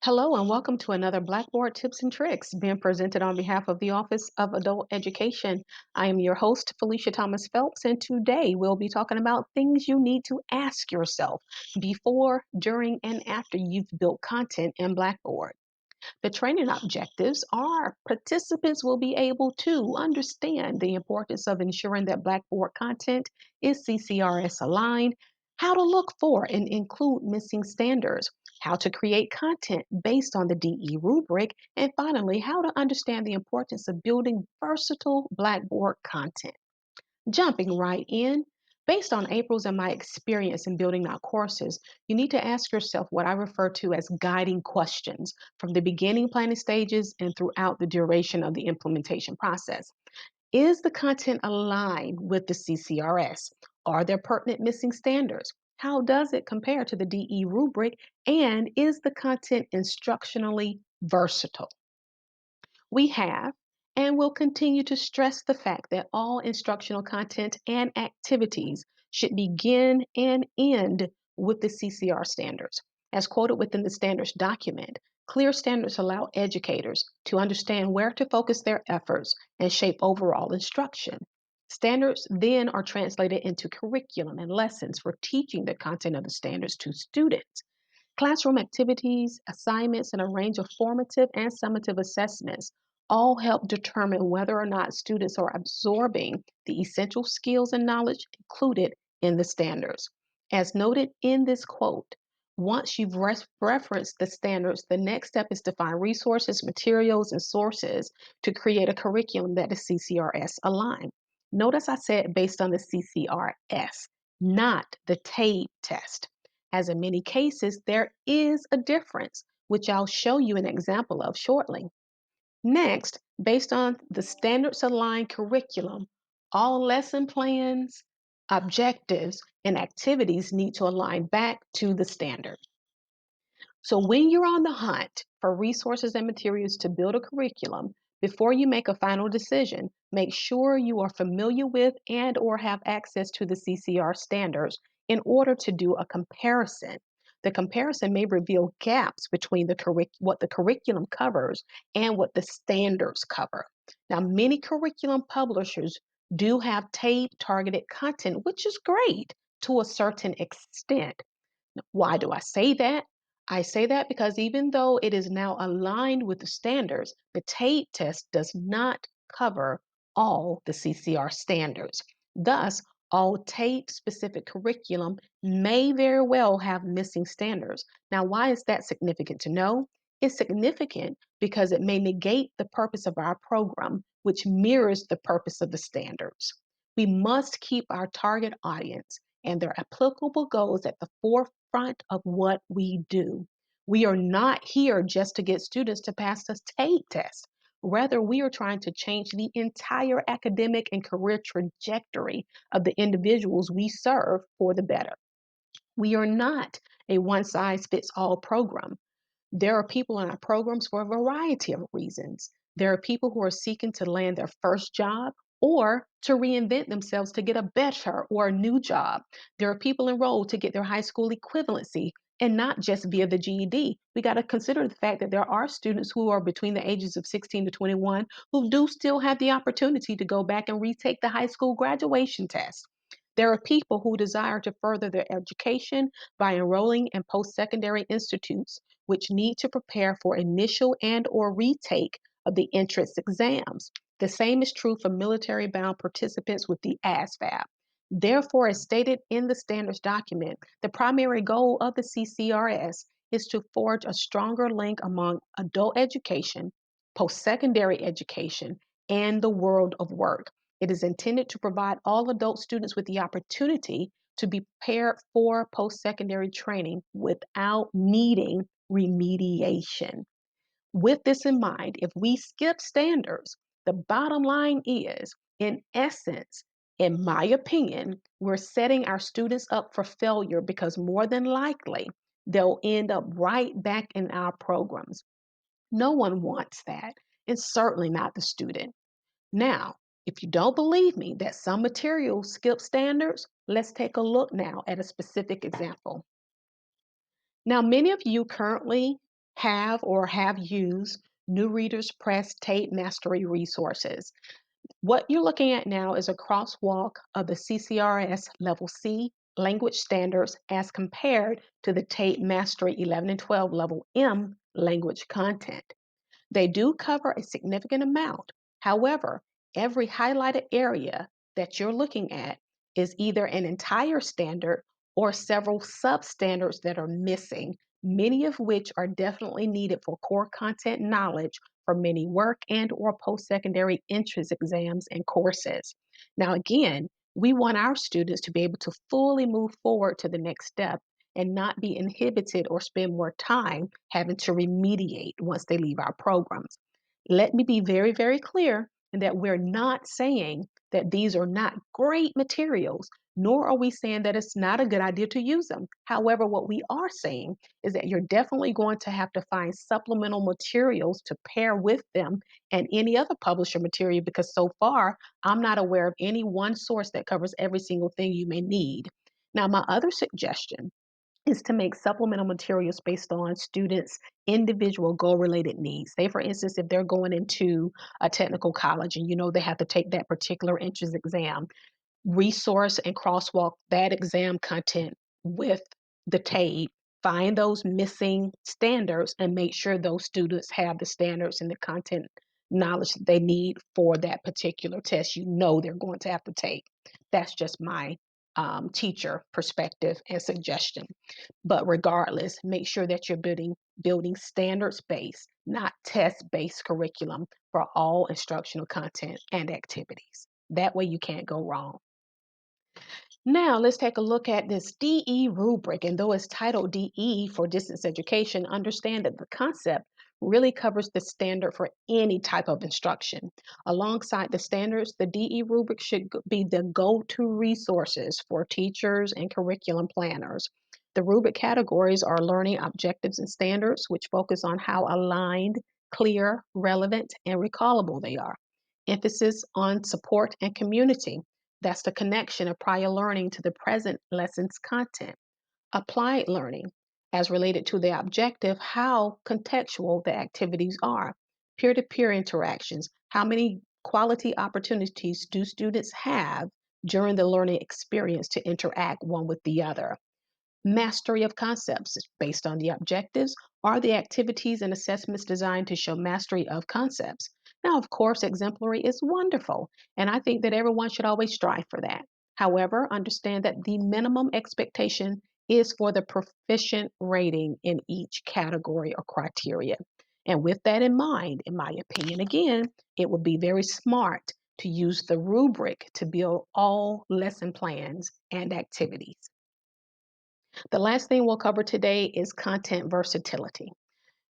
Hello and welcome to another Blackboard Tips and Tricks being presented on behalf of the Office of Adult Education. I am your host, Felicia Thomas Phelps, and today we'll be talking about things you need to ask yourself before, during, and after you've built content in Blackboard. The training objectives are participants will be able to understand the importance of ensuring that Blackboard content is CCRS aligned, how to look for and include missing standards, how to create content based on the DE rubric, and finally, how to understand the importance of building versatile Blackboard content. Jumping right in, based on April's and my experience in building out courses, you need to ask yourself what I refer to as guiding questions from the beginning planning stages and throughout the duration of the implementation process. Is the content aligned with the CCRS? Are there pertinent missing standards? How does it compare to the DE rubric? And is the content instructionally versatile? We have and will continue to stress the fact that all instructional content and activities should begin and end with the CCR standards. As quoted within the standards document, clear standards allow educators to understand where to focus their efforts and shape overall instruction. Standards then are translated into curriculum and lessons for teaching the content of the standards to students. Classroom activities, assignments, and a range of formative and summative assessments all help determine whether or not students are absorbing the essential skills and knowledge included in the standards. As noted in this quote, once you've referenced the standards, the next step is to find resources, materials, and sources to create a curriculum that is CCRS aligned. Notice I said based on the CCRS, not the TABE test. As in many cases, there is a difference, which I'll show you an example of shortly. Next, based on the standards aligned curriculum, all lesson plans, objectives, and activities need to align back to the standard. So when you're on the hunt for resources and materials to build a curriculum, before you make a final decision, make sure you are familiar with and or have access to the CCR standards in order to do a comparison. The comparison may reveal gaps between what the curriculum covers and what the standards cover. Now, many curriculum publishers do have TABE targeted content, which is great to a certain extent. Why do I say that? I say that because even though it is now aligned with the standards, the TABE test does not cover all the CCR standards. Thus, all TABE specific curriculum may very well have missing standards. Now, why is that significant to know? It's significant because it may negate the purpose of our program, which mirrors the purpose of the standards. We must keep our target audience and their applicable goals at the forefront of what we do. We are not here just to get students to pass the TABE test. Rather, we are trying to change the entire academic and career trajectory of the individuals we serve for the better. We are not a one size fits all program. There are people in our programs for a variety of reasons. There are people who are seeking to land their first job or to reinvent themselves to get a better or a new job. There are people enrolled to get their high school equivalency and not just via the GED. We got to consider the fact that there are students who are between the ages of 16 to 21 who do still have the opportunity to go back and retake the high school graduation test. There are people who desire to further their education by enrolling in post-secondary institutes which need to prepare for initial and or retake of the entrance exams. The same is true for military-bound participants with the ASVAB. Therefore, as stated in the standards document, the primary goal of the CCRS is to forge a stronger link among adult education, post-secondary education, and the world of work. It is intended to provide all adult students with the opportunity to be prepared for post-secondary training without needing remediation. With this in mind, if we skip standards, the bottom line is, in essence, in my opinion, we're setting our students up for failure because more than likely they'll end up right back in our programs. No one wants that, and certainly not the student. Now, if you don't believe me that some materials skip standards, let's take a look now at a specific example. Now, many of you currently have or have used New Readers Press Tape Mastery resources. What you're looking at now is a crosswalk of the CCRS Level C language standards as compared to the Tape Mastery 11 and 12 Level M language content. They do cover a significant amount. However, every highlighted area that you're looking at is either an entire standard or several substandards that are missing, many of which are definitely needed for core content knowledge for many work and or post-secondary entrance exams and courses. Now again, we want our students to be able to fully move forward to the next step and not be inhibited or spend more time having to remediate once they leave our programs. Let me be very, very clear that we're not saying that these are not great materials, nor are we saying that it's not a good idea to use them. However, what we are saying is that you're definitely going to have to find supplemental materials to pair with them and any other publisher material, because so far I'm not aware of any one source that covers every single thing you may need. Now, my other suggestion is to make supplemental materials based on students' individual goal-related needs. Say, for instance, if they're going into a technical college and you know they have to take that particular entrance exam, resource and crosswalk that exam content with the tape, find those missing standards and make sure those students have the standards and the content knowledge that they need for that particular test you know they're going to have to take. That's just my teacher perspective and suggestion. But regardless, make sure that you're building standards-based, not test-based curriculum for all instructional content and activities. That way you can't go wrong. Now, let's take a look at this DE rubric. And though it's titled DE for distance education, understand that the concept really covers the standard for any type of instruction. Alongside the standards, the DE rubric should be the go-to resources for teachers and curriculum planners. The rubric categories are learning objectives and standards, which focus on how aligned, clear, relevant, and recallable they are. Emphasis on support and community. That's the connection of prior learning to the present lesson's content. Applied learning, as related to the objective, how contextual the activities are. Peer-to-peer interactions, how many quality opportunities do students have during the learning experience to interact one with the other. Mastery of concepts is based on the objectives. Are the activities and assessments designed to show mastery of concepts? Now, of course, exemplary is wonderful, and I think that everyone should always strive for that. However, understand that the minimum expectation is for the proficient rating in each category or criteria. And with that in mind, in my opinion, again, it would be very smart to use the rubric to build all lesson plans and activities. The last thing we'll cover today is content versatility.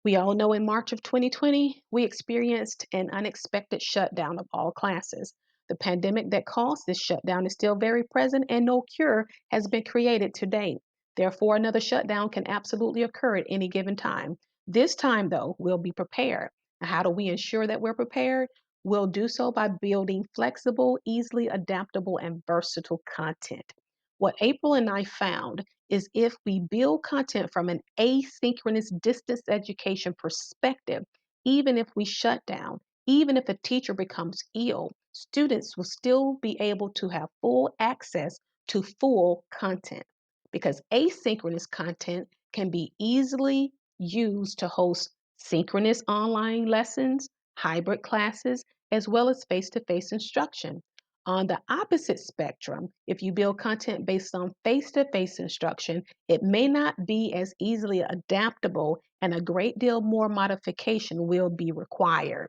We all know in March of 2020, we experienced an unexpected shutdown of all classes. The pandemic that caused this shutdown is still very present and no cure has been created to date. Therefore, another shutdown can absolutely occur at any given time. This time, though, we'll be prepared. How do we ensure that we're prepared? We'll do so by building flexible, easily adaptable, and versatile content. What April and I found is if we build content from an asynchronous distance education perspective, even if we shut down, even if a teacher becomes ill, students will still be able to have full access to full content because asynchronous content can be easily used to host synchronous online lessons, hybrid classes, as well as face-to-face instruction. On the opposite spectrum, if you build content based on face-to-face instruction, it may not be as easily adaptable and a great deal more modification will be required,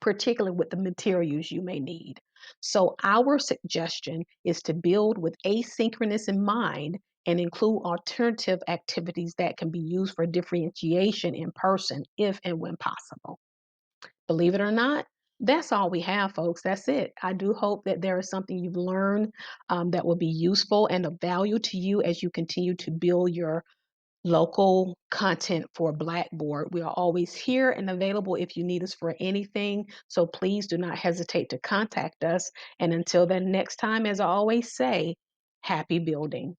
particularly with the materials you may need. So our suggestion is to build with asynchronous in mind and include alternative activities that can be used for differentiation in person if and when possible. Believe it or not, that's all we have, folks. That's it. I do hope that there is something you've learned that will be useful and of value to you as you continue to build your local content for Blackboard. We are always here and available if you need us for anything. So please do not hesitate to contact us. And until then, next time, as I always say, happy building.